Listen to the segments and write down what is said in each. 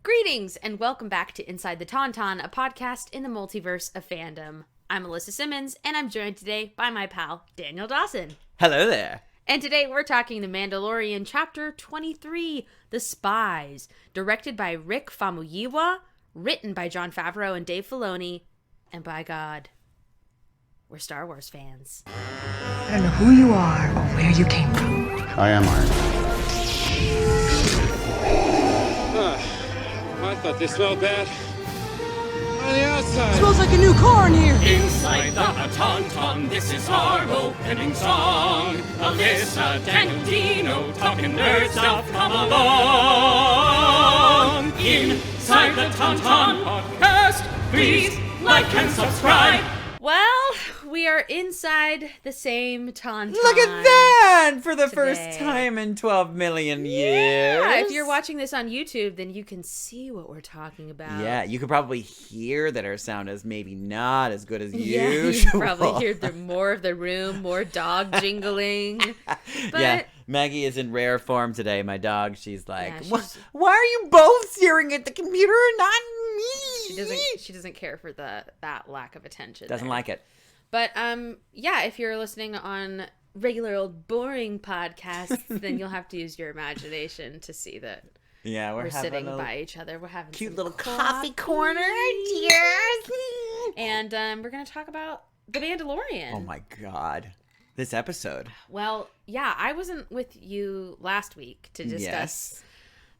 Greetings and welcome back to Inside the Tauntaun, a podcast in the multiverse of fandom. I'm Alyssa Simmons, and I'm joined today by my pal, Daniel Dawson. Hello there. And today we're talking The Mandalorian Chapter 23, The Spies, directed by Rick Famuyiwa, written by Jon Favreau and Dave Filoni, and by God, we're Star Wars fans. I don't know who you are or where you came from. I am Iron. I thought they smelled bad on the outside. Smells like a new car in here. Inside the Tauntaun, this is our opening song. Alyssa, Daniel, Dino, talking nerd stuff, come along. Inside the Tauntaun podcast, please like and subscribe. Well, we are inside the same Tauntaun. Look at that! For the today. first time in 12 million years. Yeah, if you're watching this on YouTube, then you can see what we're talking about. Yeah, you could probably hear that our sound is maybe not as good as Yeah, usual. you can probably hear more of the room, more dog jingling. But yeah, Maggie is in rare form today. My dog, she's like, Yeah, why are you both staring at the computer and not me? she doesn't care for that lack of attention. Doesn't like it. But yeah, if you're listening on regular old boring podcasts, then you'll have to use your imagination to see that. Yeah, We're having sitting a by each other. We're having cute some little coffee corner. Cheers. And we're going to talk about The Mandalorian. Oh my God. This episode. Well, yeah, I wasn't with you last week to discuss Yes.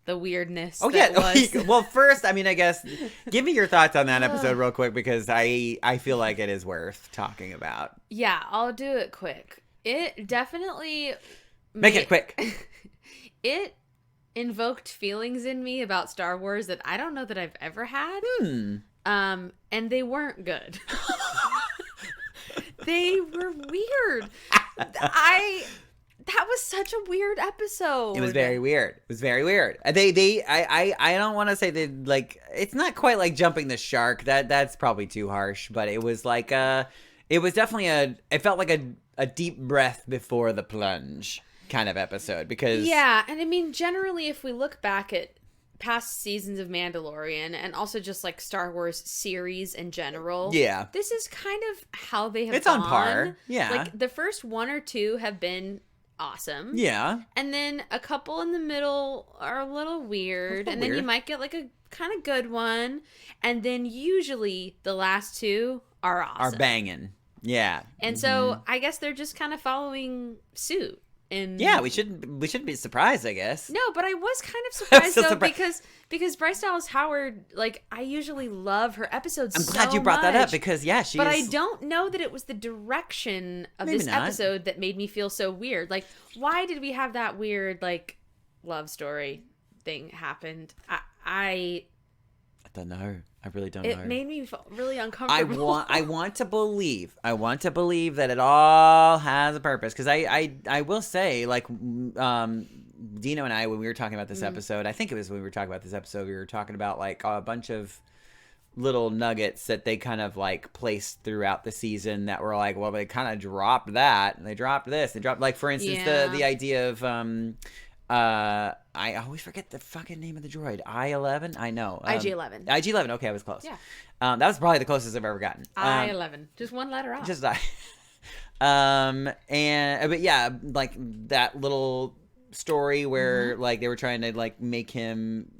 the weirdness Oh that yeah. was. Well, first, I mean, I guess, give me your thoughts on that episode real quick because I feel like it is worth talking about. Yeah, I'll do it quick. It definitely Make it quick. It invoked feelings in me about Star Wars that I don't know that I've ever had. And they weren't good. They were weird. That was such a weird episode. It was very weird. It was very weird. I don't want to say they like. It's not quite like jumping the shark. That's probably too harsh. But it was like it was definitely it felt like a deep breath before the plunge kind of episode because Yeah, and I mean generally, if we look back at past seasons of Mandalorian and also just like Star Wars series in general, yeah, this is kind of how they have. it's gone. on par. Yeah, like the first one or two have been awesome. yeah. And then a couple in the middle are a little weird. And then you might get like a kind of good one. And then usually the last two are awesome. Are banging. Yeah. And so I guess they're just kind of following suit. And Yeah, we shouldn't be surprised, I guess. no, but I was kind of surprised so though surprised. because Bryce Dallas Howard, like I usually love her episodes. I'm glad you brought that up because But I don't know that it was the direction of Maybe this not. episode that made me feel so weird. Like, why did we have that weird, like, love story thing happen? I don't know. I really don't know. It made me feel really uncomfortable. I want to believe that it all has a purpose because I will say like Dino and I, when we were talking about this episode, I think it was when we were talking about this episode, we were talking about like a bunch of little nuggets that they kind of like placed throughout the season that were like, well, they kind of dropped that and they dropped this, they dropped like for instance the idea of I always forget the fucking name of the droid. I-11? I know. IG-11. IG-11. Okay, I was close. Yeah. That was probably the closest I've ever gotten. I-11. Just one letter off. Just I. But yeah, like that little story where like they were trying to like make him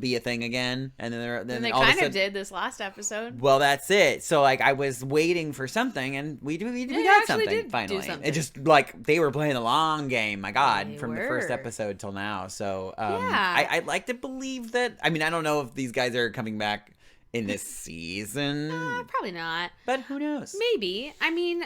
be a thing again, and then they all kind of a sudden, did this last episode. Well, that's it. So like I was waiting for something, and we got actually something did do finally. something. It just like they were playing the long game. My God, They from the were. first episode till now. So Yeah. I'd like to believe that. I mean, I don't know if these guys are coming back in this season, Probably not. but who knows? Maybe. I mean,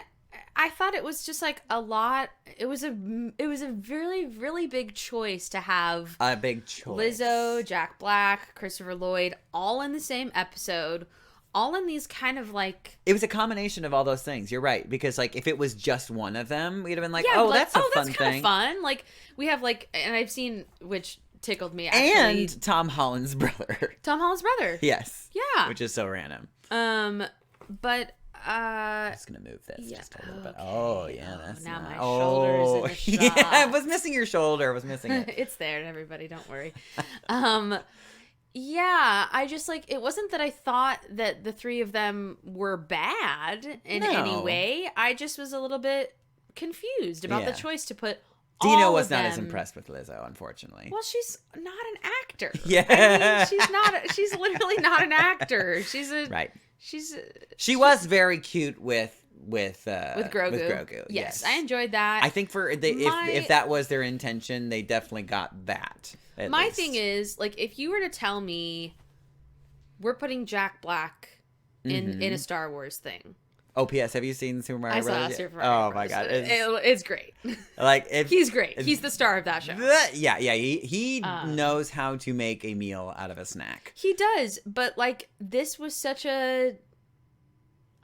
I thought it was just like a lot. It was a really, really big choice to have A big choice. Lizzo, Jack Black, Christopher Lloyd, all in the same episode, all in these kind of like... It was a combination of all those things. You're right. Because like if it was just one of them, we'd have been like, that's a fun that's thing. kind of fun. Like we have like, and I've seen, which tickled me actually. And Tom Holland's brother. Tom Holland's brother. Yes. Yeah. Which is so random. But I'm just gonna move this just a little bit. Oh yeah, that's now nice. my shoulder's in the shot. Yeah, I was missing your shoulder. I was missing it. It's there, everybody. Don't worry. Yeah, I just like it wasn't that I thought that the three of them were bad in any No. way. I just was a little bit confused about the Yeah. choice to put Dino all was of not as them- impressed with Lizzo, unfortunately. Well, she's not an actor. Yeah. I mean, she's not. She's literally not an actor. She's a Right. She's She was very cute with Grogu. With Grogu. Yes, I enjoyed that. I think if that was their intention, they definitely got that. My thing is, like, if you were to tell me we're putting Jack Black in a Star Wars thing. Oh, P.S. Have you seen Super Mario I Brothers? saw Super Mario Oh my Brothers. god, It's great. like if He's great. He's the star of that show. Yeah. He knows how to make a meal out of a snack. He does, but like this was such a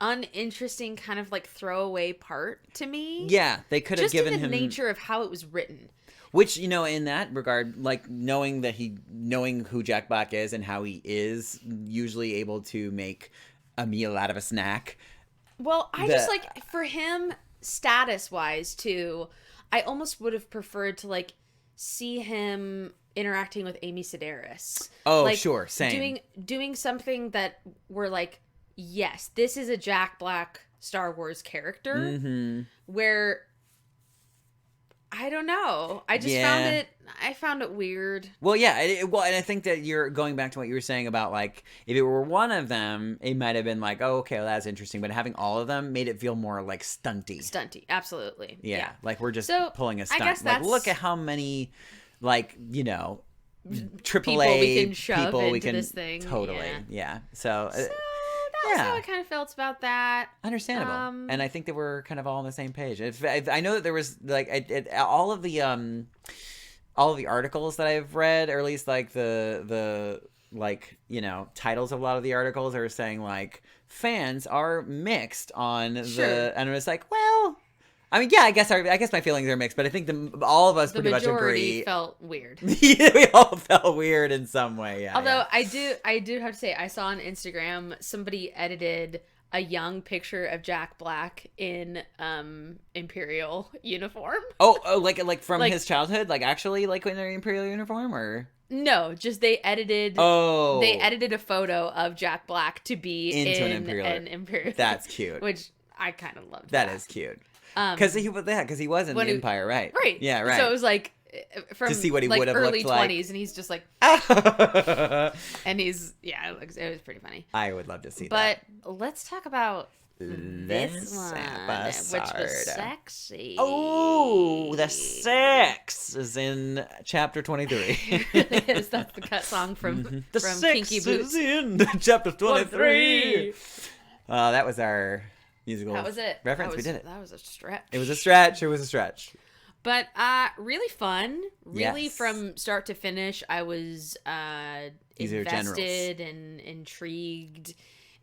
uninteresting kind of like throwaway part to me. Yeah, they could have just given in the him nature of how it was written. Which, in that regard, like knowing who Jack Black is and how he is usually able to make a meal out of a snack. Well, I just like for him status wise too, I almost would have preferred to like see him interacting with Amy Sedaris. Oh, like, sure, same. Doing something that we're like, yes, this is a Jack Black Star Wars character. Mm-hmm. Where I don't know. I just found it weird. Well, yeah. And I think that you're going back to what you were saying about, like, if it were one of them, it might have been like, oh, okay, well, that's interesting. But having all of them made it feel more, like, stunty. Stunty, absolutely. Yeah. Like, we're just So, pulling a I stunt. guess Like, that's- look at how many, like, AAA People we can shove people we into can this thing. totally. Yeah. So That's how I kind of felt about that. understandable. And I think that we're kind of all on the same page. I know that there was like all of the articles that I've read, or at least like the like titles of a lot of the articles are saying like fans are mixed on and it's like, well, I mean, yeah, I guess my feelings are mixed, but I think all of us The pretty much majority agree. felt weird. Yeah, we all felt weird in some way. Yeah. Although yeah. I do have to say, I saw on Instagram somebody edited a young picture of Jack Black in Imperial uniform. Oh, like from Like- his childhood, like actually like in their Imperial uniform, or No, just they edited. oh, They edited a photo of Jack Black to be Into in an Imperial. That's cute. Which I kind of loved. That is cute. Because he was in the Empire, right? Right. Yeah, right. So it was like from To see what he like would have early looked like. 20s, and he's just like, I and he's it was pretty funny. would love to see But that. let's talk about this one, which was sexy. Oh, the sex is in chapter 23. Yes, that's the cut song from The from sex Kinky Boots. is in chapter 23. That was our musical That was it. reference. We did it. That was a stretch. It was a stretch. But really fun. Really Yes. from start to finish, I was These are generals. invested and intrigued.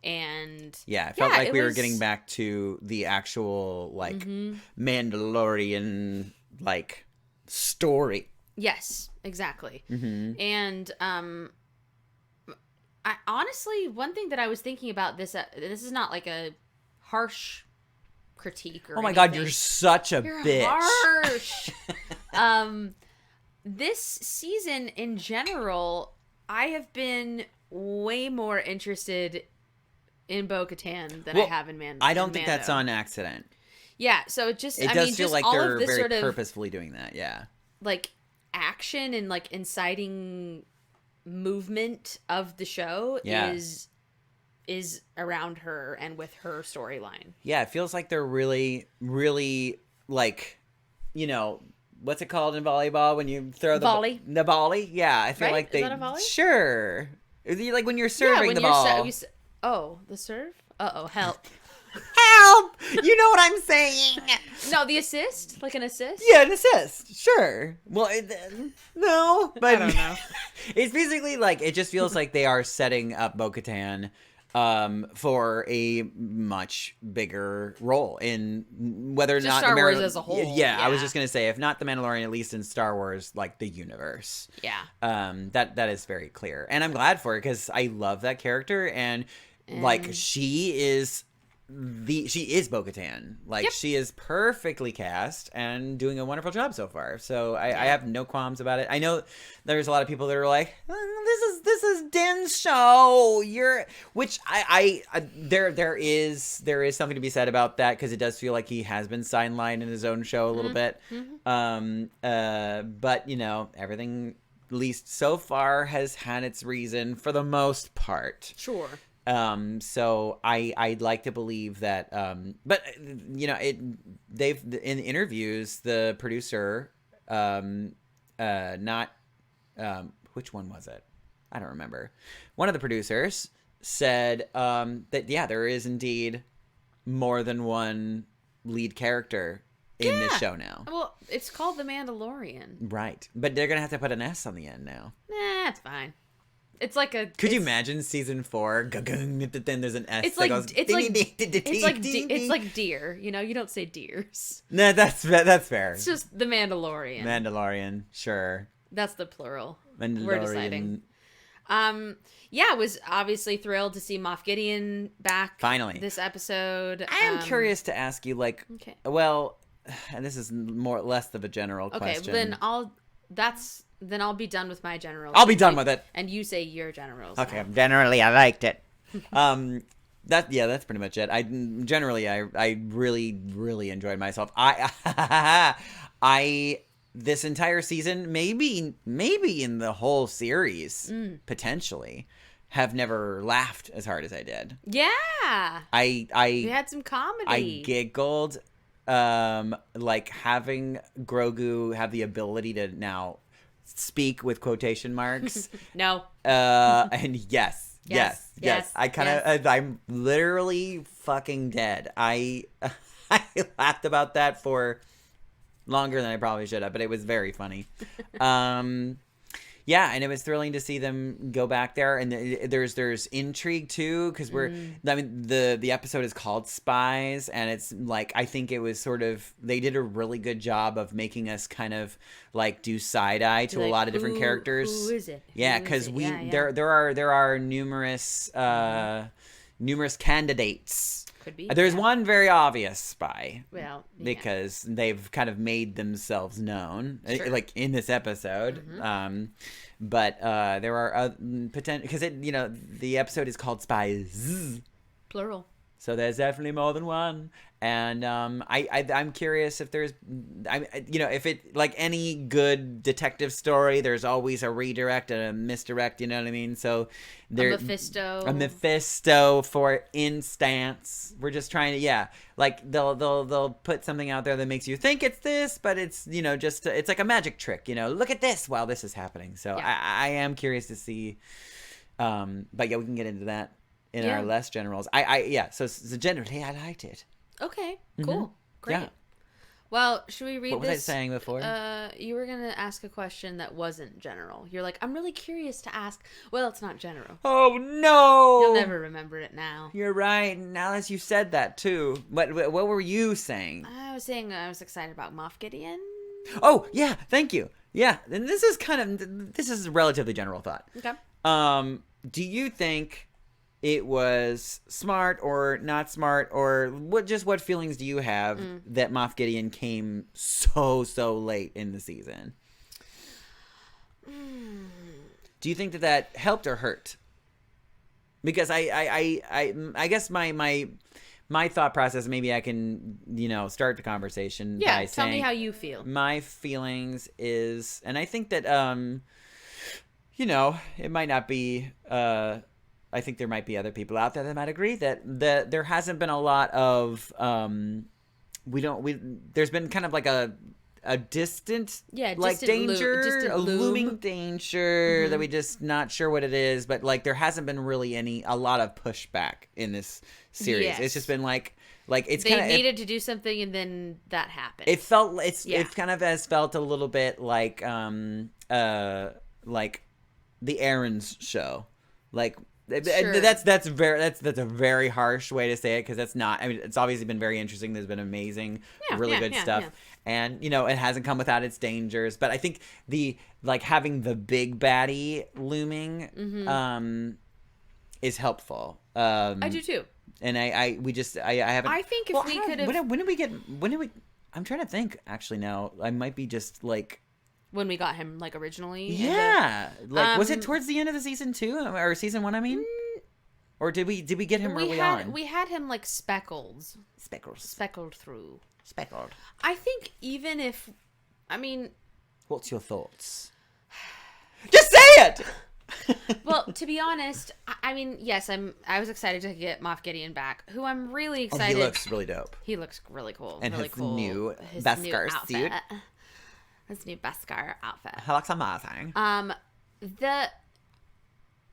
And Yeah, it felt like it we were was- getting back to the actual like Mandalorian like story. Yes, exactly. Mm-hmm. And I honestly, one thing that I was thinking about this is not like a harsh critique or Oh my god, anything. you're such a You're bitch. harsh. This season in general, I have been way more interested in Boca Tan than I have in Mando. I don't think that's on accident. Yeah, so it just It I does mean, feel just like all they're of this very sort of purposefully doing that. Yeah. like action and like inciting movement of the show Yeah. is around her and with her storyline. Yeah, it feels like they're really, really like, what's it called in volleyball when you throw the Volley. The volley? Yeah, I feel Right? like Is they. that a volley? Sure. Like when you're serving the you're ball. the serve? Uh-oh, help. Help! You know what I'm saying? No, the assist? Like an assist? Yeah, an assist. Sure. Well, no, but I don't know. It's basically like it just feels like they are setting up Boca Tan for a much bigger role in whether or Just not Star the Wars as a whole, Yeah, I was yeah. just gonna say, if not the Mandalorian, at least in Star Wars, like the universe. Yeah. That is very clear, and I'm glad for it because I love that character, and like she is she is Boca Tan. Like, she is perfectly cast and doing a wonderful job so far. So I have no qualms about it. I know there's a lot of people that are like, this is Din's show. Which there is something to be said about that, because it does feel like he has been sidelined in his own show a little bit. But you know, everything, at least so far, has had its reason for the most part. Sure. So I'd like to believe that, but you know, they've, in interviews, the producer, which one was it? I don't remember. One of the producers said, that, yeah, there is indeed more than one lead character in this show now. Well, it's called The Mandalorian. Right. But they're going to have to put an S on the end now. Nah, it's fine. It's like a. Could you imagine season 4? Then there's an S. It's that like goes, it's like deer. You know, you don't say deers. No, that's fair. It's just the Mandalorian. Mandalorian, sure. That's the plural. Mandalorian. We're deciding. Yeah, was obviously thrilled to see MAF Gideon back. Finally, this episode. I am curious to ask you, like, well, and this is more or less of a general question. Okay, then I'll be done with my generals. I'll be done with it. And you say your generals. Okay, generally I liked it. That's pretty much it. I really enjoyed myself. I this entire season, maybe in the whole series, potentially, have never laughed as hard as I did. Yeah. We had some comedy. I giggled, like having Grogu have the ability to now speak with quotation marks. No. And yes. I'm literally fucking dead. I laughed about that for longer than I probably should have, but it was very funny. Yeah, and it was thrilling to see them go back there, and there's intrigue too, because the episode is called Spies, and it's like, I think it was sort of, they did a really good job of making us kind of like do side eye to a lot of different characters. Who is it? Yeah, because there are numerous candidates. Could be. There's one very obvious spy. Well, because they've kind of made themselves known, like in this episode. But there are potential, because the episode is called Spies, plural. So there's definitely more than one. And I'm curious if there's, if it, like any good detective story, there's always a redirect and a misdirect, you know what I mean? So A Mephisto, for instance. We're just trying to, like they'll put something out there that makes you think it's this, but it's, just, it's like a magic trick, look at this while this is happening. So I am curious to see, but yeah, we can get into that in our less generals. So generally I liked it. Okay, cool. Great. Yeah. Well, should we read this? What was I saying before? You were going to ask a question that wasn't general. You're like, I'm really curious to ask. Well, it's not general. Oh, no! You'll never remember it now. You're right. Now that you said that, too. What were you saying? I was saying I was excited about MAF Gideon. Oh, yeah. Thank you. Yeah. And this is a relatively general thought. Okay. Do you think it was smart or not smart, or what feelings do you have that Moff Gideon came so late in the season? Do you think that helped or hurt? Because I guess my thought process, maybe I can, start the conversation by saying, tell me how you feel. My feelings is, and I think that it might not be I think there might be other people out there that might agree that there hasn't been a lot of there's been kind of like a distant danger, a looming danger that we just not sure what it is, but like there hasn't been really a lot of pushback in this series. Yes. It's just been like it's they needed to do something and then that happened. It kind of has felt a little bit like the Aaron's show, like. Sure. That's a very harsh way to say it, because that's not. I mean, it's obviously been very interesting. There's been amazing, really good stuff, and it hasn't come without its dangers. But I think having the big baddie looming is helpful. I do too. And I haven't. I think if we could have... When did we? I'm trying to think. Actually, now I might be just like. When we got him, like, originally? Yeah. Was it towards the end of the season 2 or season 1? I mean, or did we get him early on? We had him like speckled through. Speckled. I think even if, I mean, what's your thoughts? Just say it. Well, to be honest, I mean, yes, I was excited to get Moff Gideon back, who I'm really excited. Oh, he looks really dope. He looks really cool. And really his cool. new His Beskar new suit. outfit. His new Beskar outfit. He looks amazing.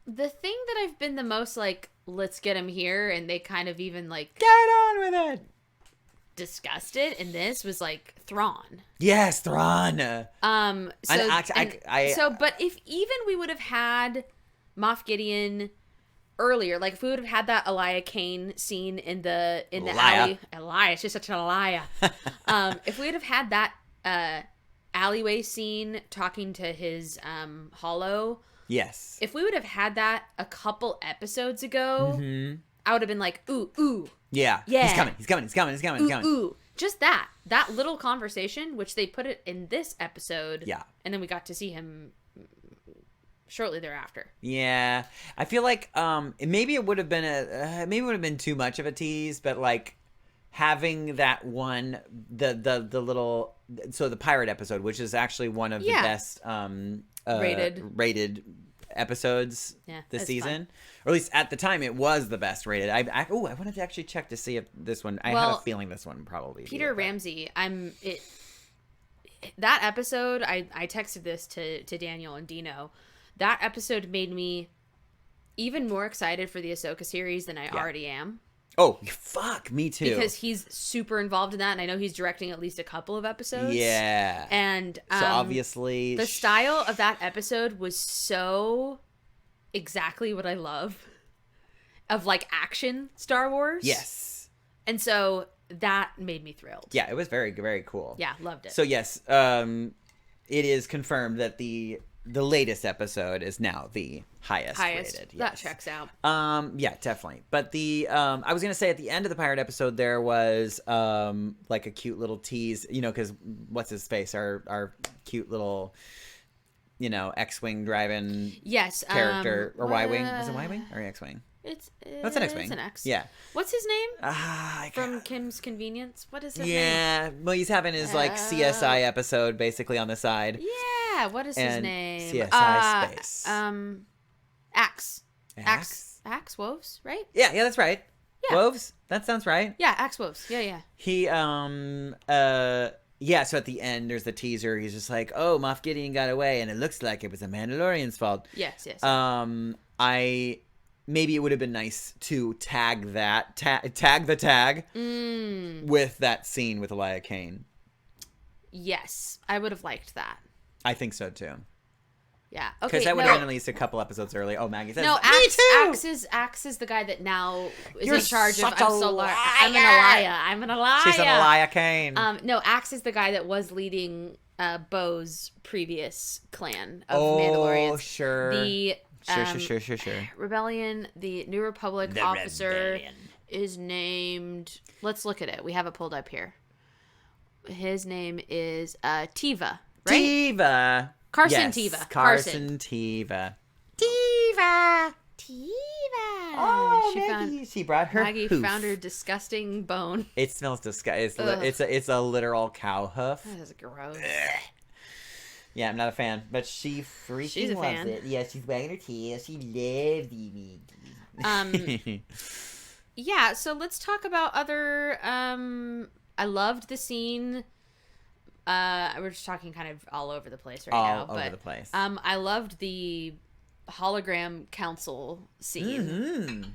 The thing that I've been the most like, let's get him here, and they kind of even like get on with it. Discussed it in this was like Thrawn. Yes, Thrawn. But if even we would have had Moff Gideon earlier, like if we would have had that Elia Kane scene in the alley, Elia, she's such an Elia. If we would have had that alleyway scene talking to his holo, yes. If we would have had that a couple episodes ago, I would have been like, ooh. Yeah. He's coming. Ooh. Just that little conversation, which they put it in this episode. Yeah. And then we got to see him shortly thereafter. Yeah. I feel like maybe it would have been too much of a tease, but like having that one the little the pirate episode, which is actually one of the best rated episodes this season. Fun. Or at least at the time it was the best rated. I wanted to actually check to see if this one, I have a feeling this one probably Peter Ramsey, that episode, I texted this to Daniel and Dino. That episode made me even more excited for the Ahsoka series than I already am. Oh, fuck, me too. Because he's super involved in that, and I know he's directing at least a couple of episodes. Yeah. And so obviously the style of that episode was so exactly what I love of like action Star Wars. Yes. And so that made me thrilled. Yeah, it was very, very cool. Yeah, loved it. So yes, it is confirmed that the latest episode is now the highest rated. Yes. That checks out. Yeah, definitely. But I was gonna say at the end of the pirate episode there was like a cute little tease, because what's his face, our cute little, X-wing driving character or Y-wing. Was it Y-wing or X-wing? It's an X-wing. It's an X. Yeah. What's his name? From Kim's Convenience. What is his name? Yeah. Well, he's having his like CSI episode basically on the side. Yeah. What is his name? CSI Space. Axe. Axe Woves, right? Yeah, that's right. Yeah. Woves? That sounds right. Yeah, Axe Woves. Yeah. He so at the end there's the teaser. He's just like, "Oh, Moff Gideon got away and it looks like it was a Mandalorian's fault." Yes. Maybe it would have been nice to tag the tag with that scene with Elia Kane. Yes, I would have liked that. I think so too. Yeah, okay. Because that would have been at least a couple episodes early. Oh, Maggie says, "No, Axe is the guy that now is in charge of." I'm an Elia. She's an Elia Kane. No, Axe is the guy that was leading Bo's previous clan of Mandalorians. Oh, sure. Sure. Rebellion, the New Republic officer is named... Let's look at it. We have it pulled up here. His name is Teva, right? Teva. Carson Teva. Carson Teva. Oh, she brought her Maggie hoof. found her disgusting bone. It smells disgusting. It's a literal cow hoof. That is gross. Yeah, I'm not a fan, but she freaking loves it. Yeah, she's wagging her tail. She loves me. Yeah, so let's talk about other. I loved the scene. We're just talking kind of all over the place now. All over the place. I loved the Hologram Council scene. Mm-hmm.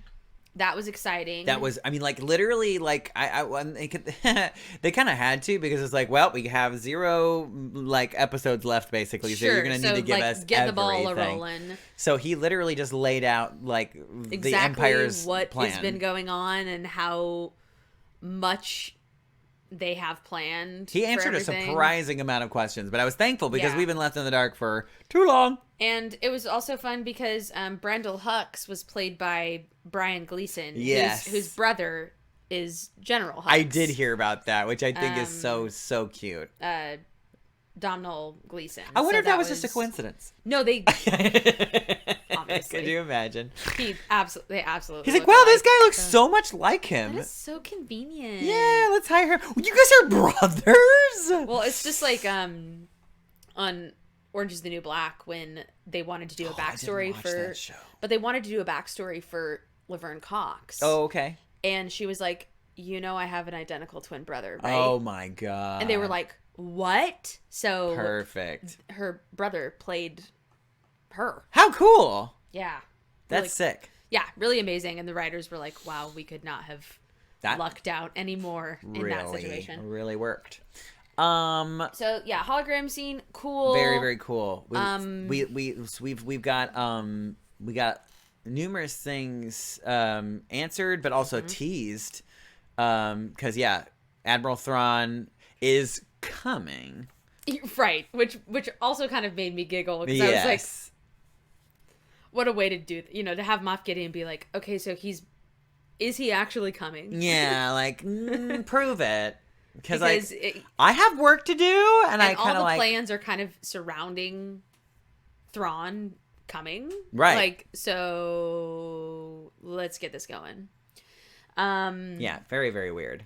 That was exciting. That was, I mean, like literally, like they kind of had to, because it's like, well, we have 0 like episodes left basically, so you're gonna need to give us get everything. The ball rolling. So he literally just laid out like exactly the Empire's what plan. has been going on and how much they have planned. He answered for a everything. surprising amount of questions, but I was thankful because Yeah. we've been left in the dark for too long. And it was also fun because Brendel Hux was played by Brian Gleason, Yes. whose brother is General Hux. I did hear about that, which I think is so cute. Domhnall Gleeson. I wonder So if that was just a coincidence. No, they obviously. Could you imagine? They absolutely. He's like, look wow, this alike. guy looks so much like him. That is so convenient. Yeah, let's hire him. You guys are brothers? Well, it's just like on Orange is the New Black when they wanted to do a backstory watch for that show. But they wanted to do a backstory for Laverne Cox. Oh, okay. And she was like, I have an identical twin brother, right? Oh my god. And they were like, what? So perfect. her brother played her. How cool. Yeah. That's Really- sick. Yeah, really amazing. And the writers were like, wow, we could not have That lucked out anymore in that situation. really worked. So yeah, hologram scene, cool. Very, very cool. We've got we got numerous things answered, but also teased. Because yeah, Admiral Thrawn is coming. Right, which also kind of made me giggle because I was like, what a way to do, to have Moff Gideon be like, okay, so is he actually coming? Yeah, like prove it. Because Because I have work to do, and I all kind the of like plans are kind of surrounding Thrawn coming. Right. Like, so let's get this going. yeah, very, very weird.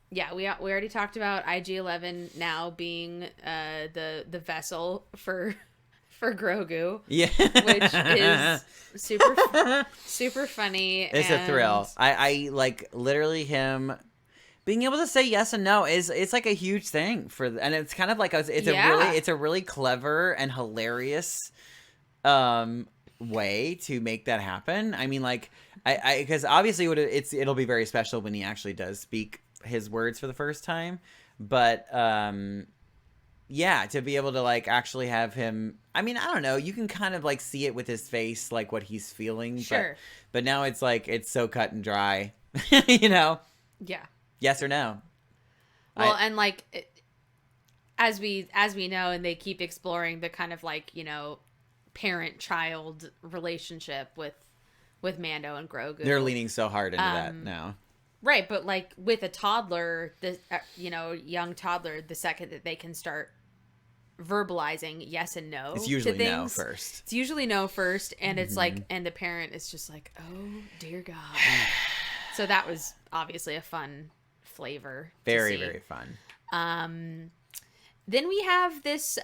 Yeah, we already talked about IG-11 now being the vessel for Grogu, Yeah, which is super funny. it's a thrill. I like literally him being able to say yes and no it's like a huge thing and it's kind of like it's a really clever and hilarious way to make that happen. I mean, like I because obviously it'll be very special when he actually does speak his words for the first time, but yeah, to be able to like actually have him, I mean, I don't know, you can kind of like see it with his face, like what he's feeling. Sure. But now it's like it's so cut and dry. Yeah. Yes or no. Well, and like as we know, and they keep exploring the kind of like parent-child relationship with Mando and Grogu. They're leaning so hard into that now. Right, but like with a toddler, young toddler, the second that they can start verbalizing yes and no, It's usually to things, no first. It's usually no first, and it's like, and the parent is just like, oh dear God. So that was obviously a fun flavor. Very, to see. very fun. Then we have this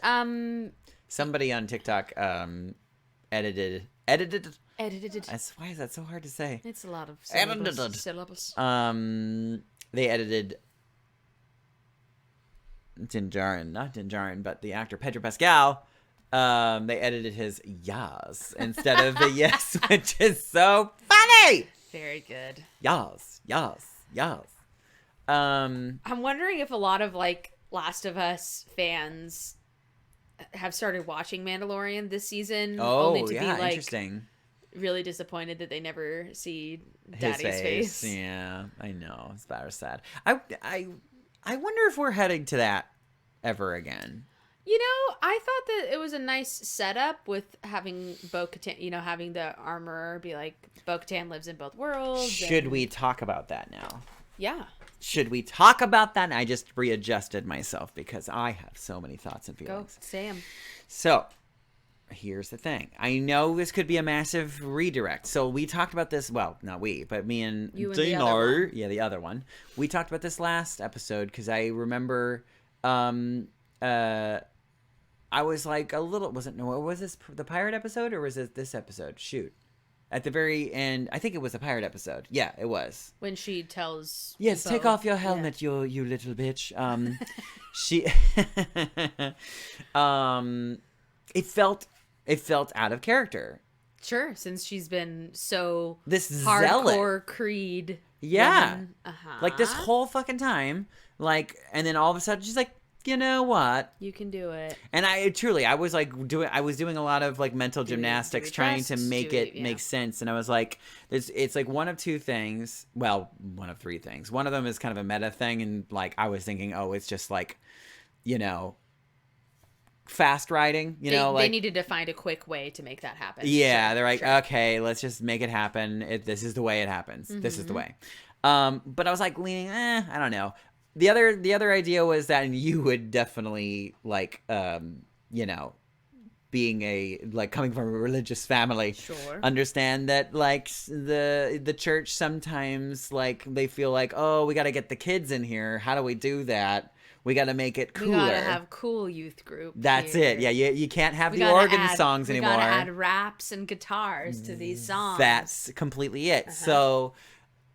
Somebody on TikTok edited. Why is that so hard to say? It's a lot of Edited. syllables. They edited not Din Djarin, but the actor Pedro Pascal. They edited his yas instead of the yes, which is so funny. Very good. Yas. I'm wondering if a lot of like Last of Us fans have started watching Mandalorian this season, only to be like interesting. really disappointed that they never see His Daddy's face. Yeah, I know. It's very sad. I wonder if we're heading to that ever again. I thought that it was a nice setup with having Boca Tan, having the armorer be like, Boca Tan lives in both worlds. Should we talk about that now? Yeah. Should we talk about that? And I just readjusted myself because I have so many thoughts and Go, feelings. Sam. So, here's the thing. I know this could be a massive redirect. So we talked about this. Well, not we, but me and You and the other one. Yeah, the other one. We talked about this last episode because I remember I was like a little, was this the pirate episode or was it this episode? Shoot. At the very end, I think it was the pirate episode. Yeah, it was. When she tells Yes, Bo- take off your yeah. helmet, you little bitch. She it felt out of character. Sure, since she's been so This hardcore zealot. Creed. Yeah. woman. Like this whole fucking time, like, and then all of a sudden she's like, you know what? You can do it. And I was like doing a lot of like mental gymnastics trying to make it make sense. And I was like, it's like one of two things. Well, one of three things. One of them is kind of a meta thing. And like, I was thinking, oh, it's just like, you know, fast writing, they needed to find a quick way to make that happen. Yeah. They're like, okay, let's just make it happen. This is the way it happens. This is the way. But I was like leaning, I don't know. The other idea was that you would definitely like, you know, being coming from a religious family, understand that like the church sometimes like they feel like, oh, we got to get the kids in here. How do we do that? We got to make it cooler. We got to have cool youth group. That's it. Yeah, you can't have the organ songs anymore. We got to add raps and guitars to these songs. That's completely it. So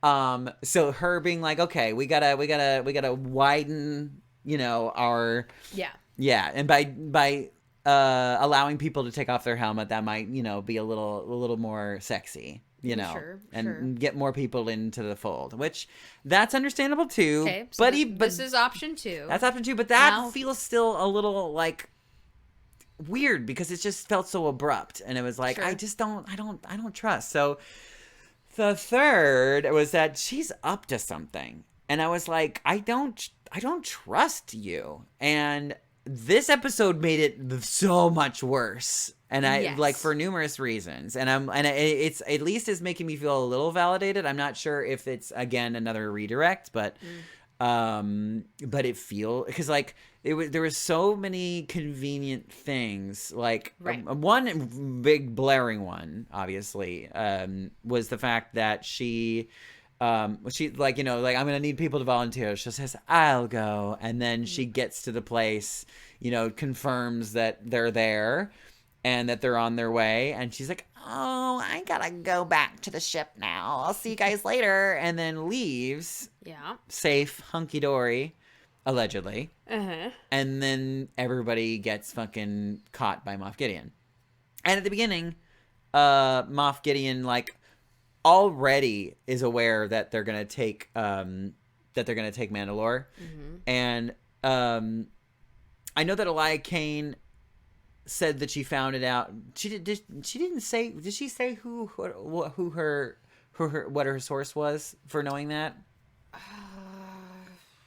her being like, okay, we gotta widen, you know, our and by allowing people to take off their helmet, that might, you know, be a little more sexy, you know, get more people into the fold, which that's understandable too. Okay, so but this is option 2. That's option 2, but that feels still a little like weird because it just felt so abrupt, and it was like I don't trust. So the third was that she's up to something. And I was like, I don't trust you. And this episode made it so much worse. And I like for numerous reasons. And it's at least is making me feel a little validated. I'm not sure if it's again another redirect, but it because like there was so many convenient things, like one big blaring one obviously was the fact that she like, you know, like, I'm gonna need people to volunteer. She says, I'll go, and then she gets to the place, you know, confirms that they're there and that they're on their way, and she's like, oh, I gotta go back to the ship now, I'll see you guys later, and then leaves safe, hunky-dory, allegedly. And then everybody gets fucking caught by MAF Gideon. And at the beginning, MAF Gideon like already is aware that they're gonna take Mandalore. And I know that Elia Kane said that she found it out. She didn't say. Did she say who her source was for knowing that?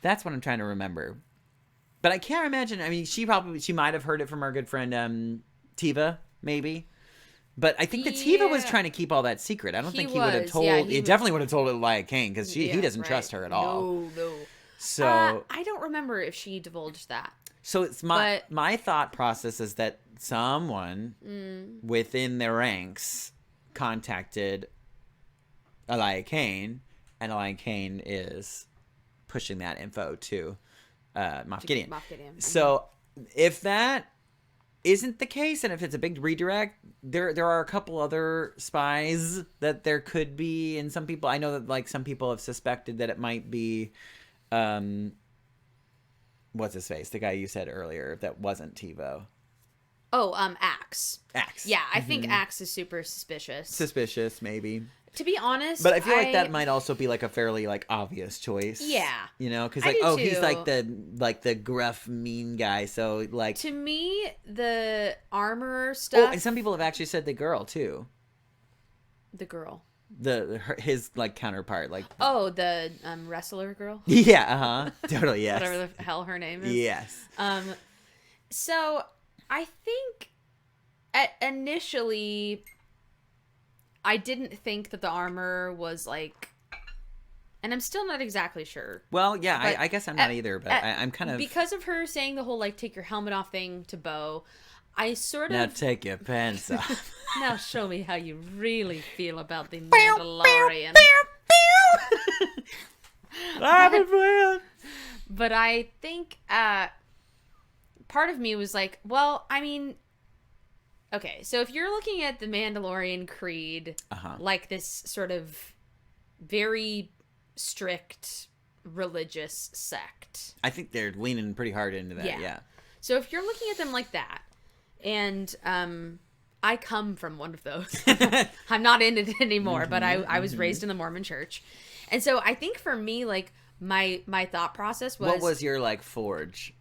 That's what I'm trying to remember. But I can't imagine. I mean, she might have heard it from our good friend Tiva, maybe. But I think that Tiva was trying to keep all that secret. I don't think he would have told. Yeah, he definitely would have told Elia Kane because he doesn't trust her at all. No. So I don't remember if she divulged that. So it's my thought process is that someone within their ranks contacted Elia Kane, and Elia Kane is pushing that info to MAF Gideon. So if that isn't the case, and if it's a big redirect, there are a couple other spies that there could be, and some people, I know that like some people have suspected that it might be what's his face, the guy you said earlier that wasn't TiVo. Axe. Yeah, I think Axe is super suspicious, maybe. To be honest, but I feel like that might also be like a fairly like obvious choice. Yeah, you know, because like he's like the gruff mean guy. So like to me, the armor stuff. Oh, and some people have actually said the girl too. The girl. His like counterpart, like the wrestler girl. Yeah, totally, yes. Whatever the hell her name is. Yes. So I think initially, I didn't think that the armor was like, and I'm still not exactly sure. Well, yeah, I guess I'm not either, but I'm kind of because of her saying the whole like take your helmet off thing to Bo. I sort of now take your pants off. Now show me how you really feel about the Mandalorian. But I think part of me was like, well, I mean, okay, so if you're looking at the Mandalorian Creed, like this sort of very strict religious sect. I think they're leaning pretty hard into that, yeah. So if you're looking at them like that, and I come from one of those. I'm not in it anymore, but I was raised in the Mormon church. And so I think for me, like, my thought process was... What was your, like, forge?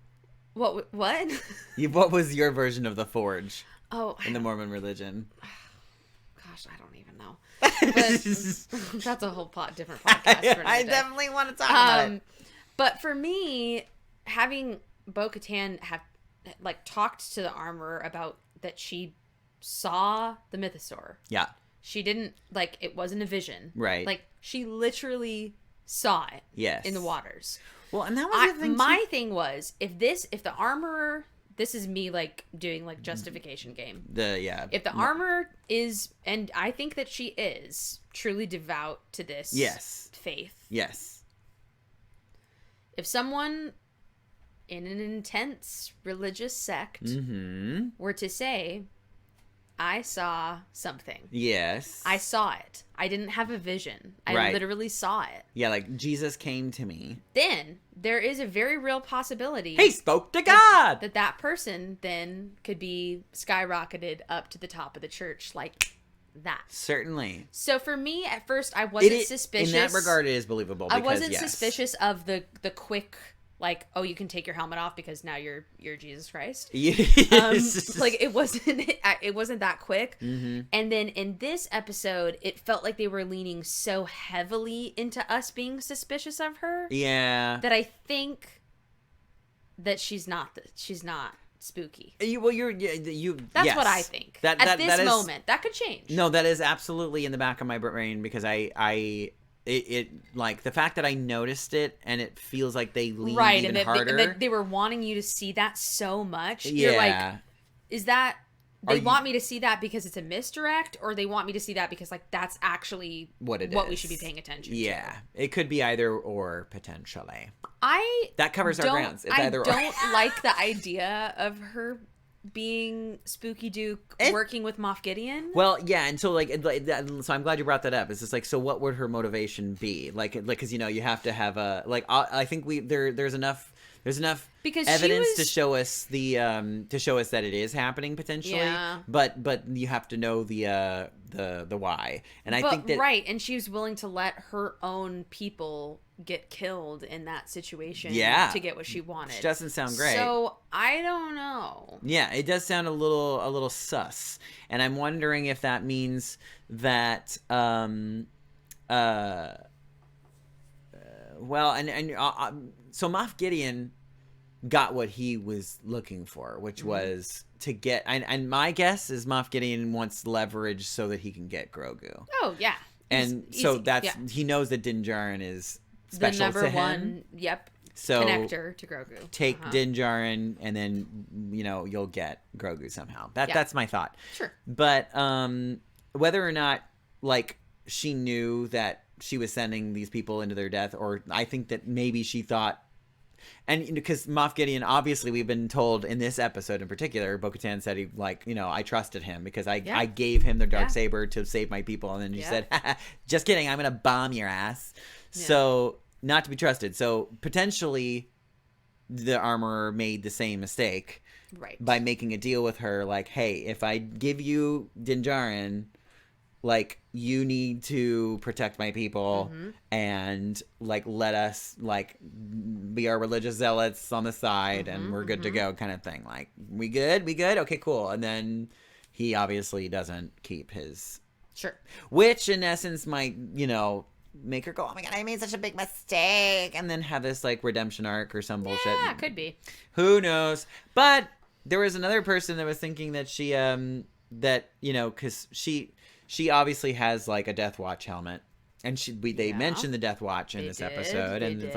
What? What was your version of the Forge Oh, in the Mormon religion? gosh, I don't even know. But that's a whole different podcast. For another I day. definitely want to talk about it. But for me, having Boca Tan have talked to the armorer about that she saw the mythosaur. Yeah. She didn't it wasn't a vision. Right. Like she literally saw it. Yes. In the waters. Well, and that was the thing. My thing was if the armorer, this is me doing justification game. If the armorer is, and I think that she is truly devout to this faith. Yes. If someone in an intense religious sect were to say, I saw something. Yes. I saw it. I didn't have a vision. I literally saw it. Yeah, like Jesus came to me. Then there is a very real possibility. He spoke to God. That person then could be skyrocketed up to the top of the church like that. Certainly. So for me, at first, I wasn't suspicious. In that regard, it is believable. Because, I wasn't suspicious of the quick, oh, you can take your helmet off because now you're Jesus Christ. Yes. It wasn't that quick. Mm-hmm. And then in this episode, it felt like they were leaning so heavily into us being suspicious of her. Yeah. That I think that she's not spooky. That's what I think. At this moment, that could change. No, that is absolutely in the back of my brain because it the fact that I noticed it and it feels like they leaned even harder. And they were wanting you to see that so much. Yeah. You're like, is that they want me to see that because it's a misdirect, or they want me to see that because that's actually what we should be paying attention to? Yeah, it could be either or potentially. That covers our grounds. It's either or. I don't like the idea of her being Spooky Duke working with MAF Gideon. Well, yeah, and so so I'm glad you brought that up. It's just so what would her motivation be? Because you have to have a I think there's enough because evidence to show us that it is happening potentially. Yeah. But you have to know the why. And I think that and she was willing to let her own people get killed in that situation to get what she wanted. Which doesn't sound great. So I don't know. Yeah, it does sound a little sus. And I'm wondering if that means that so Moff Gideon got what he was looking for, which was to get and my guess is Moff Gideon wants leverage so that he can get Grogu. Oh yeah. And he knows that Din Djarin is special the number to him. One, so connector to Grogu. Take Din Djarin, and then you'll get Grogu somehow. That's my thought. Sure. But whether or not she knew that she was sending these people into their death, or I think that maybe she thought, and because Moff Gideon, obviously we've been told in this episode in particular, Boca Tan said I trusted him because I gave him the Darksaber to save my people, and then she said, just kidding, I'm gonna bomb your ass. Yeah. So not to be trusted. So potentially the armorer made the same mistake by making a deal with her, hey, if I give you Din Djarin, you need to protect my people and let us be our religious zealots on the side and we're good to go kind of thing. We good? Okay, cool. And then he obviously doesn't keep his which in essence might, make her go, oh my god, I made such a big mistake, and then have this redemption arc or some bullshit. Yeah, could be. Who knows? But there was another person that was thinking that she because she obviously has a Death Watch helmet, and they mentioned the Death Watch in this episode, and it's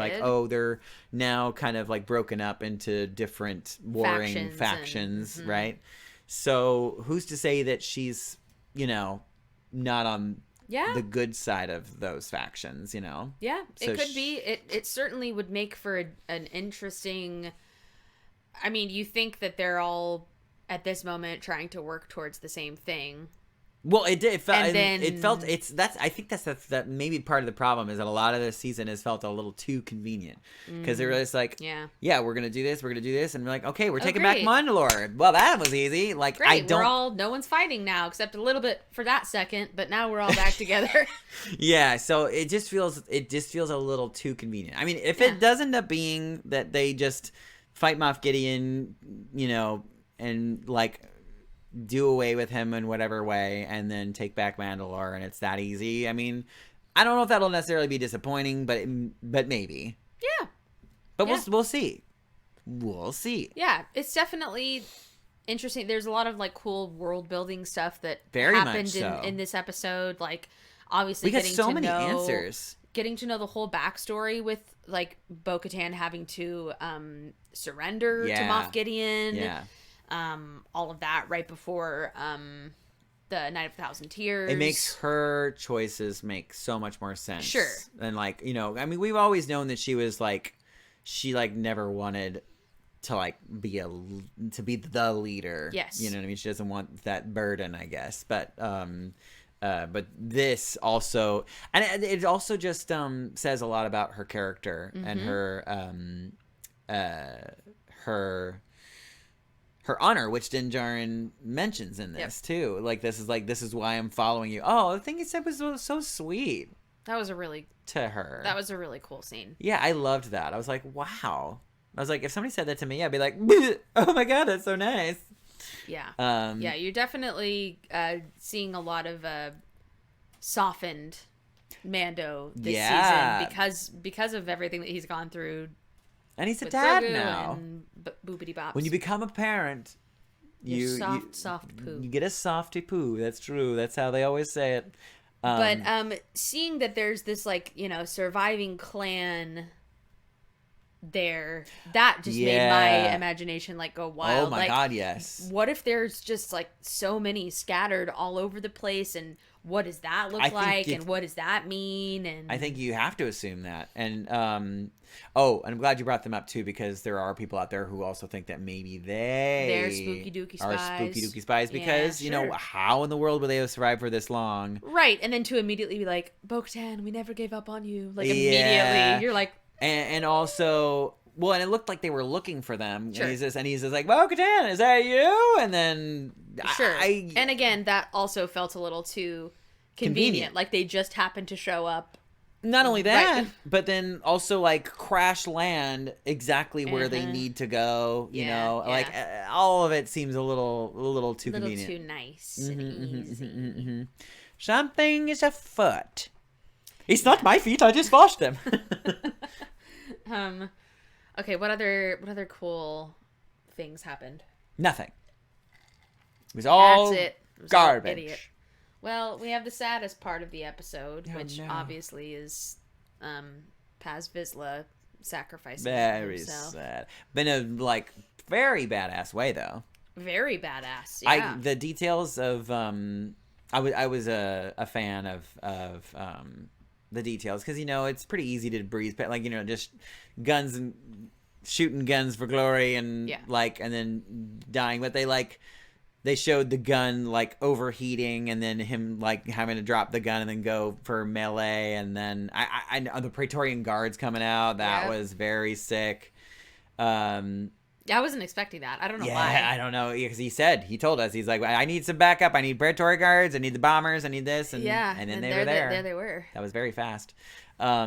they're now kind of broken up into different warring factions, right? So who's to say that she's not on the good side of those factions, Yeah, so it could be. It certainly would make for an interesting. I mean, you think that they're all at this moment trying to work towards the same thing. Well, it did. I think that's maybe part of the problem is that a lot of this season has felt a little too convenient because they're just we're gonna do this, and we're like, okay, we're taking back Mandalore. Well, that was easy. Great, no one's fighting now except a little bit for that second, but now we're all back together. Yeah, so it just feels a little too convenient. I mean, if it does end up being that they just fight Moff Gideon, and like do away with him in whatever way, and then take back Mandalore, and it's that easy. I mean, I don't know if that'll necessarily be disappointing, but maybe. Yeah. But we'll see. We'll see. Yeah, it's definitely interesting. There's a lot of like cool world building stuff that Very happened much so. in this episode. Like obviously We got getting so to many know, answers. Getting to know the whole backstory with like Boca Tan having to surrender to Moff Gideon. Yeah. All of that right before the Night of a Thousand Tears. It makes her choices make so much more sense. Sure. And like, I mean, we've always known that she was like, she like never wanted to like be the leader. Yes. You know what I mean? She doesn't want that burden, I guess. But this also, and it also just says a lot about her character and her honor, which Din Djarin mentions in this too. Like this is why I'm following you. Oh, the thing he said was so sweet. That was a really cool scene. Yeah, I loved that. I was like, wow. I was like, if somebody said that to me, I'd be like, oh my god, that's so nice. Yeah. Yeah, you're definitely seeing a lot of softened Mando this season because of everything that he's gone through. And he's a with dad Grogu now. And Boopity Bops. When you become a parent, you soft poo. You get a softy poo. That's true. That's how they always say it. But seeing that there's this like surviving clan there, that just made my imagination like go wild. Oh my god, yes. What if there's just like so many scattered all over the place, and what does that look like, and what does that mean? And I think you have to assume that. And and I'm glad you brought them up too, because there are people out there who also think that maybe they're spooky dooky spies because how in the world would they have survived for this long? Right, and then to immediately be like, Bo-Katan, we never gave up on you. Like immediately, you're like. And also, well, and it looked like they were looking for them. Sure. And he's just like, Boca Tan, is that you? And then, sure. And again, that also felt a little too convenient. Like they just happened to show up. Not only that, but then also like crash land exactly where they need to go. You know, like all of it seems a little too convenient. A little too nice and easy. Something is afoot. It's not my feet. I just washed them. Okay, what other cool things happened? Nothing. It was all That's it. It was garbage. All idiot. Well, we have the saddest part of the episode, which obviously is Paz Vizsla sacrificing himself. Sad. But in a like very badass way though. Very badass. Yeah. The details of I was a fan of the details, because it's pretty easy to breeze past, like just guns and shooting guns for glory and and then dying, but they showed the gun like overheating and then him like having to drop the gun and then go for melee, and then I the Praetorian Guards coming out, that was very sick. I wasn't expecting that. I don't know why. I don't know, because he told us, he's like, I need some backup. I need Praetorian Guards. I need the bombers. I need this. And and then they were there. There they were. That was very fast. I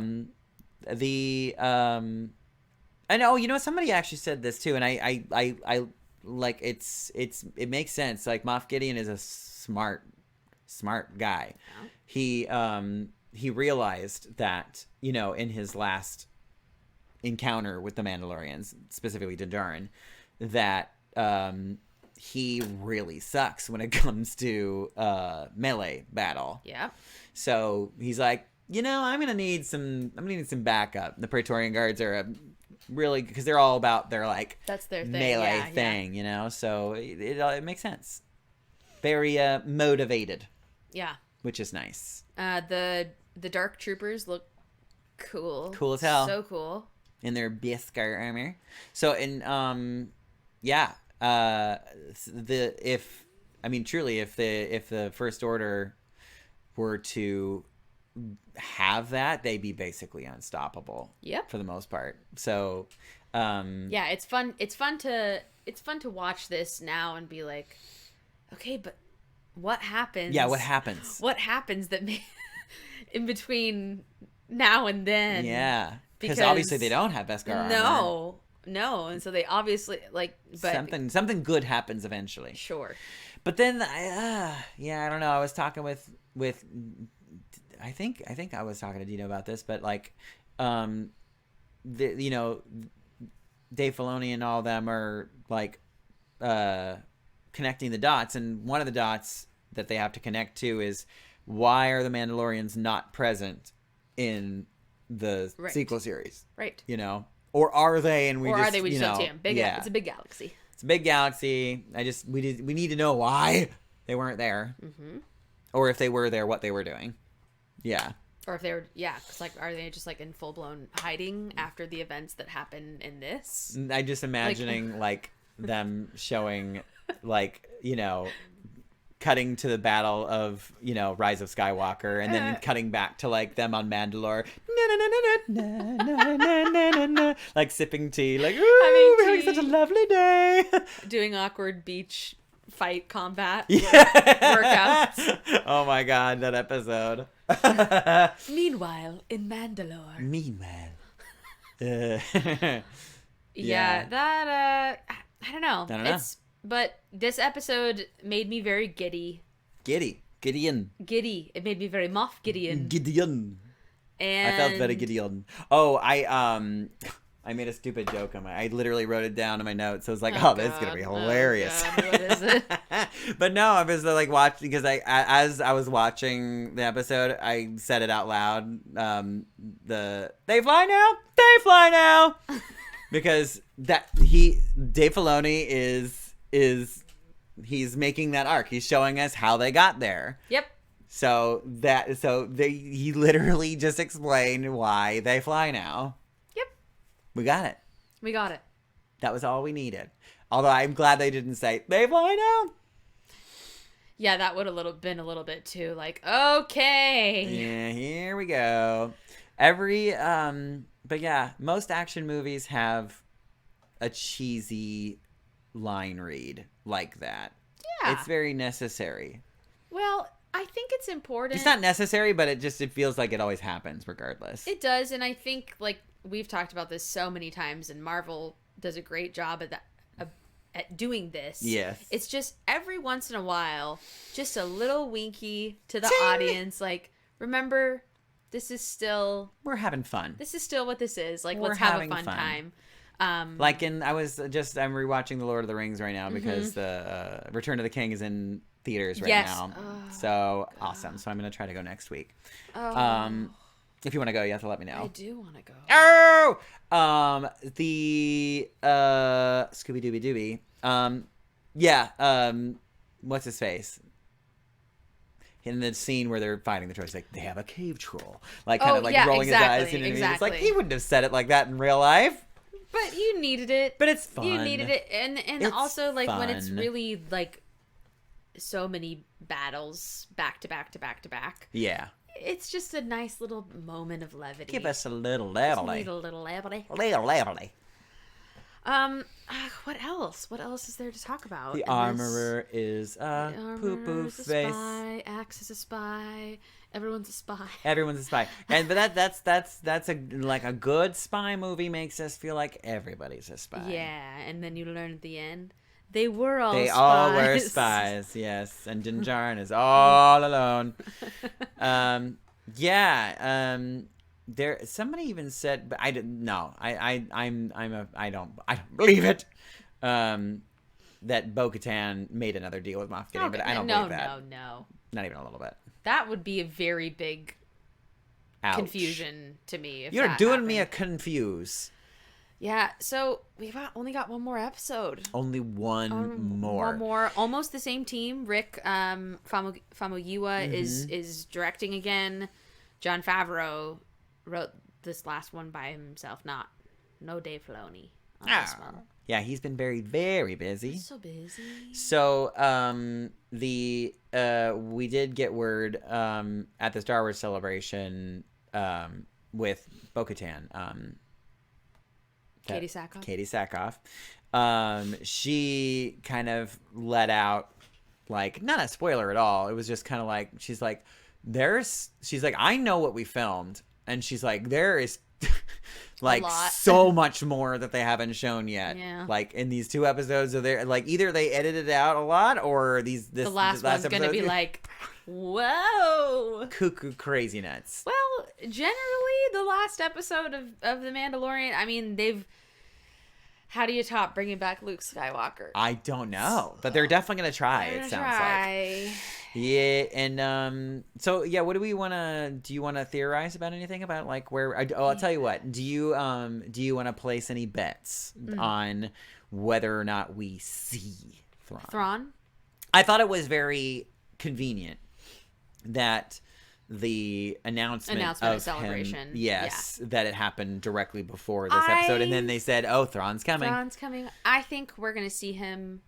know, somebody actually said this too, and I like it makes sense. Like Moff Gideon is a smart guy. Yeah. He realized that in his last encounter with the Mandalorians, specifically Din Djarin, that he really sucks when it comes to melee battle. Yeah. So he's like, I'm gonna need some backup. The Praetorian Guards are really, because they're all about their like that's their thing. Melee thing, so it makes sense. Very motivated. Yeah. Which is nice. The Dark Troopers look cool. Cool as hell. So cool. In their Beskar armor. So if the First Order were to have that, they'd be basically unstoppable. Yep. For the most part. So it's fun to watch this now and be like, okay, but what happens? Yeah, what happens? What happens that in between now and then? Yeah. Because obviously they don't have Beskar armor. No. No, and so they obviously like, but something good happens eventually. Sure. But then, I don't know. I was talking with I think I was talking to Dino about this, but like, Dave Filoni and all of them are like connecting the dots, and one of the dots that they have to connect to is why are the Mandalorians not present in the sequel series? Right. Or are they? And we or just, are they? We just don't see them. It's a big galaxy. It's a big galaxy. We need to know why they weren't there, or if they were there, what they were doing. Yeah. Or if they were, because like, are they just like in full blown hiding after the events that happen in this? I'm just imagining like them showing, like, cutting to the battle of, Rise of Skywalker, and then cutting back to like them on Mandalore, like sipping tea, like, ooh, we're having such a lovely day, doing awkward beach fight combat workouts. Oh my god, that episode. Meanwhile, in Mandalore. That I don't know. But this episode made me very giddy. Gideon. Giddy. It made me very MAF Gideon. And I felt very Gideon. Oh, I made a stupid joke on I literally wrote it down in my notes. So I was like, this is gonna be hilarious. Oh, God. What is it? But no, I was like watching, because as I was watching the episode, I said it out loud. They fly now, because Dave Filoni he's making that arc. He's showing us how they got there. Yep. He literally just explained why they fly now. Yep. We got it. That was all we needed. Although I'm glad they didn't say they fly now. Yeah, that would have been a little bit too like, okay. Yeah, here we go. But yeah, most action movies have a cheesy line read like that. Yeah. It's very necessary. Well, I think it's important. It's not necessary, but it feels like it always happens regardless. It does, and I think, like, we've talked about this so many times, and Marvel does a great job at doing this. Yes. It's just every once in a while, just a little winky to the Ting! audience, like, remember, we're having fun. This is still what this is. Like, We're let's have a having fun fun. time. I'm rewatching The Lord of the Rings right now because the Return of the King is in theaters right now. So awesome. So I'm going to try to go next week. If you want to go, you have to let me know. I do want to go. Oh! The Scooby Dooby Dooby. What's his face? In the scene where they're fighting the trolls, like, they have a cave troll. Like, kind of like rolling his eyes. You know what I mean? It's like, he wouldn't have said it like that in real life. But you needed it. But it's fun. You needed it. And It's also, like, when it's fun. really, like, so many battles back to back to back to back. Yeah. It's just a nice little moment of levity. Give us a little levity. Just a little levity. Little levity. What else? What else is there to talk about? The armorer is a poo-poo face. Spy. Axe is a spy. Everyone's a spy. Everyone's a spy. But that's a good spy movie makes us feel like everybody's a spy. Yeah, and then you learn at the end they were all They spies. all were spies, yes. And Din Djarin is all alone. There, somebody even said, but I didn't know. I don't believe it. That Boca Tan made another deal with MAF Gideon, but I don't believe that. No. Not even a little bit. That would be a very big Ouch. Confusion to me. If You're that doing happened. me a confuse. Yeah, so we've only got one more episode. Only one more. One more. Almost the same team. Rick Famuyiwa is directing again. Jon Favreau wrote this last one by himself. No Dave Filoni on this one. Yeah, he's been very, very busy. So busy. So, we did get word at the Star Wars Celebration with Boca Tan. Katie Sackhoff. Katie Sackhoff. She kind of let out, like, not a spoiler at all. It was just kind of like, she's like, I know what we filmed. And she's like, there is like lot. so much more that they haven't shown yet. Yeah. Like in these 2 episodes, so they're like either they edited it out a lot, or this The last one's episode, gonna be like, whoa. cuckoo crazy nuts. Well, generally, the last episode of The Mandalorian, I mean, how do you top bringing back Luke Skywalker? I don't know, but they're definitely gonna try. They're It gonna sounds try. like. Yeah, and so yeah, what do we want to? Do you want to theorize about anything about like where? I'll tell you what. Do you want to place any bets on whether or not we see Thrawn? I thought it was very convenient that the announcement of celebration, him, that it happened directly before this episode, and then they said, "Oh, Thrawn's coming." Thrawn's coming. I think we're gonna see him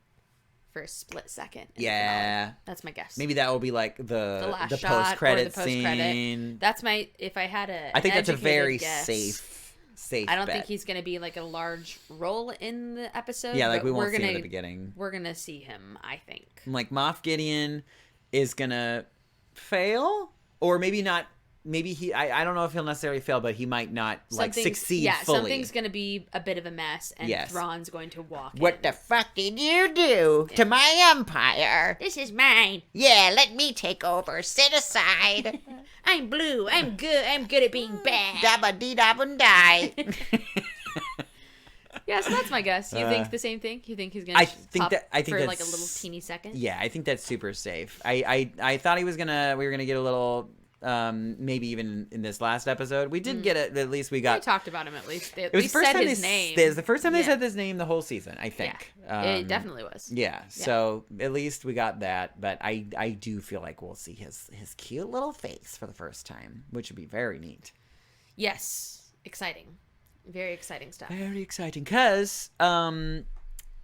for a split second. Yeah, that's my guess. Maybe that will be like the last post shot credit or the post-credit. scene. That's my. If I had I think that's a very guess, safe. I don't think he's gonna be like a large role in the episode. Yeah, like we won't we're see gonna, him at the beginning. We're gonna see him. I think. Like MAF Gideon is gonna fail, or maybe not. Maybe he. I don't know if he'll necessarily fail, but he might not like succeed fully. Something's gonna be a bit of a mess, and Thrawn's going to walk in. What the fuck did you do to my empire? This is mine. Yeah, let me take over. Sit aside. I'm blue. I'm good. I'm good at being bad. Dabba dee dabba die. Yeah, so that's my guess. You think the same thing? You think he's gonna? I think for that's like a little teeny second. Yeah, I think that's super safe. I thought we were gonna get a little. Maybe even in this last episode, we did get it. At least we got. We talked about him at least. It was the first time his name. It was the first time they said his name the whole season. I think. Yeah, it definitely was. Yeah. So at least we got that. But I do feel like we'll see his cute little face for the first time, which would be very neat. Yes, exciting, very exciting stuff. Very exciting, cause well,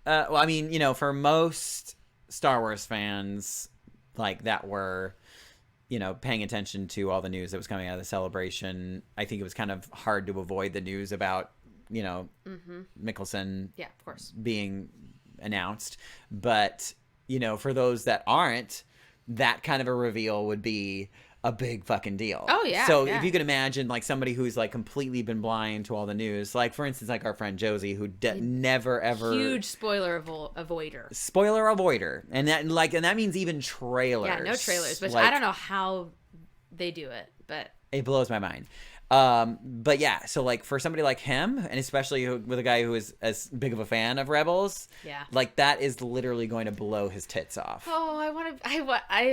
I mean, for most Star Wars fans, like that were. Paying attention to all the news that was coming out of the celebration, I think it was kind of hard to avoid the news about, Mikkelsen of course. being announced. But, for those that aren't, that kind of a reveal would be a big fucking deal. Oh, yeah. So if you can imagine, like, somebody who's, like, completely been blind to all the news, like, for instance, like our friend Josie, who never, ever... Huge spoiler avoider. Spoiler avoider. And that means even trailers. Yeah, no trailers, which like, I don't know how they do it, but... It blows my mind. But yeah, so like for somebody like him, and especially with a guy who is as big of a fan of Rebels, like that is literally going to blow his tits off. Oh, I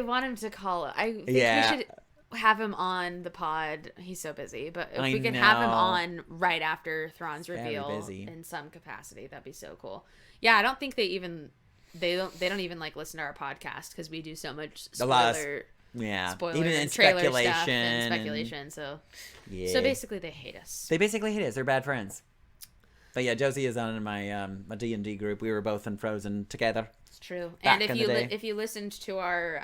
want him to call it. I think we should have him on the pod. He's so busy, but if we could have him on right after Thrawn's reveal in some capacity, that'd be so cool. Yeah, I don't think they don't even like listen to our podcast because we do so much spoiler. Spoiler even in and trailer speculation. Stuff and speculation. So basically they hate us. They basically hate us. They're bad friends. But yeah, Josie is on my my D&D group. We were both in Frozen together. It's true. Back And in the day. if you listened to our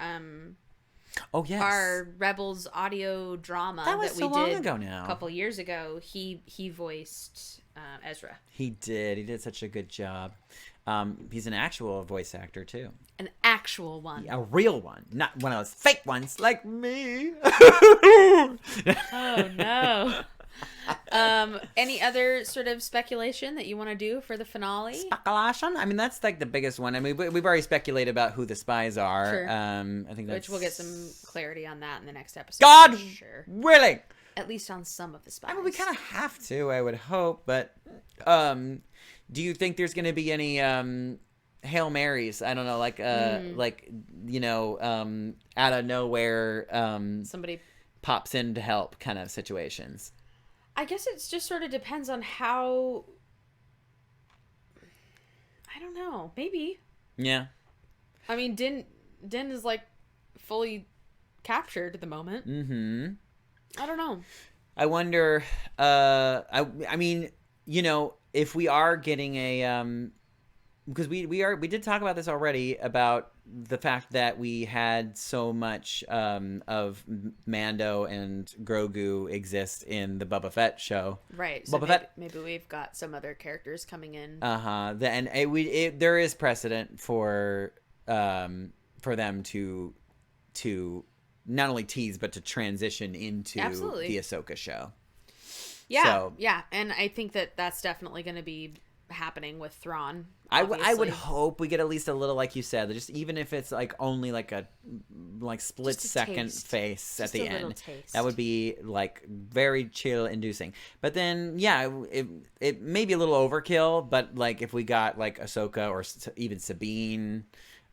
our Rebels audio drama that was we so long did ago now. a couple years ago, he voiced Ezra. He did such a good job. He's an actual voice actor too. An actual one. A real one, not one of those fake ones like me. Oh no. Any other sort of speculation that you want to do for the finale? Speculation? I mean, that's like the biggest one. I mean, we've already speculated about who the spies are. Sure. I think that's... Which we'll get some clarity on that in the next episode. God willing. At least on some of the spies. I mean, we kind of have to, I would hope. But do you think there's going to be any Hail Marys? I don't know, like out of nowhere, somebody pops in to help kind of situations. I guess it just sort of depends on how. I don't know. Maybe. Yeah. I mean, Din is like fully captured at the moment. Mm-hmm. I don't know. I wonder. I mean, if we are getting a because we did talk about this already about the fact that we had so much of Mando and Grogu exist in the Boba Fett show. Right. So Boba Fett. Maybe we've got some other characters coming in. And there is precedent for them to not only tease but to transition into Absolutely. the Ahsoka show. Yeah, So, yeah, and I think that's definitely going to be happening with Thrawn. I would obviously. hope we get at least a little, like you said, just even if it's like only like a split Just a second taste. face at Just the a little end. taste. That would be like very chill inducing. But then, yeah, it may be a little overkill. But like if we got like Ahsoka or even Sabine,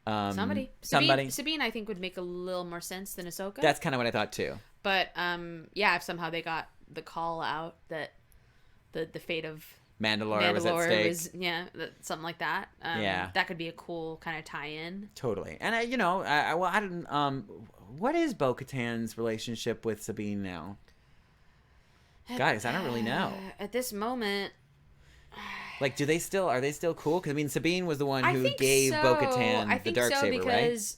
Somebody. Sabine, I think, would make a little more sense than Ahsoka. That's kind of what I thought too. But yeah, if somehow they got the call out that the fate of Mandalore was at stake. Something like that. Yeah, that could be a cool kind of tie-in. Totally. And I don't. What is Boca Tan's relationship with Sabine now? Guys, I don't really know. At this moment, like, are they still cool? Because I mean, Sabine was the one I who think gave so. Boca Tan I the think Darksaber, so right?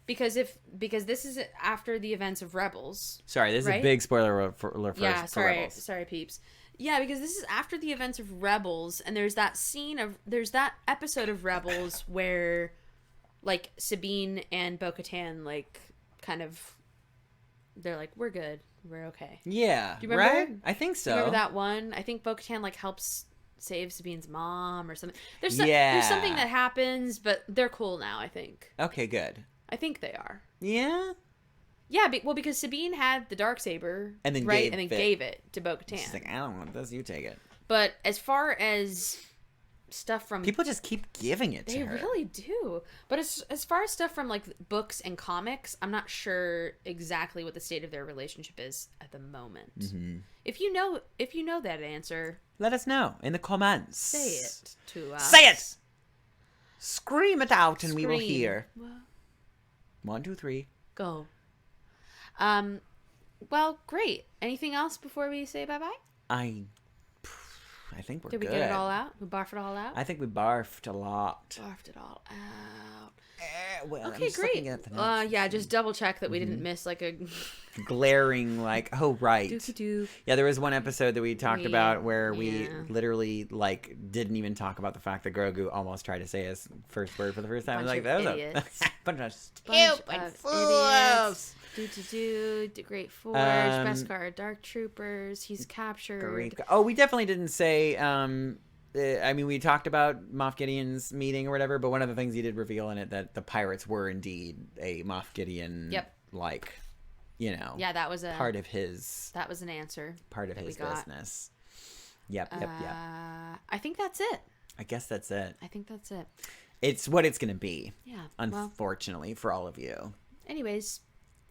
Because this is after the events of Rebels. Sorry, this is right? a big spoiler for Rebels. Sorry, peeps. Yeah, because this is after the events of Rebels, and there's that episode of Rebels where, like, Sabine and Boca Tan, like, kind of, they're like, we're good, we're okay. Yeah, do you remember? Right? I think so. Do you remember that one? I think Boca Tan, like, helps save Sabine's mom or something. There's something that happens, but they're cool now, I think. Okay, good. I think they are. Yeah? Yeah, because Sabine had the Darksaber, and then gave it to Boca Tan. She's like, I don't want this, you take it. But as far as stuff from... People just keep giving it to her. They really do. But as far as stuff from, like, books and comics, I'm not sure exactly what the state of their relationship is at the moment. Mm-hmm. If you know that answer... Let us know in the comments. Say it to us. Say it! Scream it out and we will hear. Well, 1, 2, 3. Go. Well, great. Anything else before we say bye-bye? I think we're good. Did we get it all out? We barfed it all out? I think we barfed a lot. Barfed it all out. Well, Okay, great. Yeah, just double check that we didn't miss like a glaring, like, oh, right. doo-doo. Yeah, there was one episode that we talked about where we literally, like, didn't even talk about the fact that Grogu almost tried to say his first word for the first time. Bunch like, of that was idiots. a bunch of Stupid fools. The Great Forge, Beskar, Dark Troopers. He's captured. Oh, we definitely didn't say. I mean, we talked about MAF Gideon's meeting or whatever, but one of the things he did reveal in it that the pirates were indeed a MAF Gideon. Yep. Like, you know. Yeah, that was a part of his. That was an answer. Part of his business. Yep. I think that's it. I guess that's it. I think that's it. It's what it's going to be. Yeah. Unfortunately for all of you. Anyways.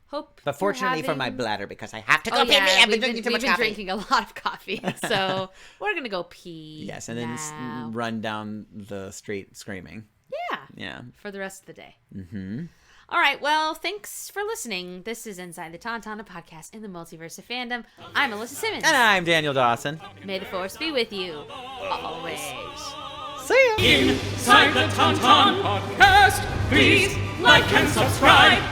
Hope but fortunately for my bladder, because I have to go pee. Yeah, I've been drinking a lot of coffee, so we're gonna go pee. Yes, and then run down the street screaming. Yeah. For the rest of the day. Mm-hmm. All right. Well, thanks for listening. This is Inside the Tauntaun, a podcast in the multiverse of fandom. I'm Alyssa Simmons, and I'm Daniel Dawson. May the Force be with you always. See ya. Inside the Tauntaun podcast. Please like and subscribe.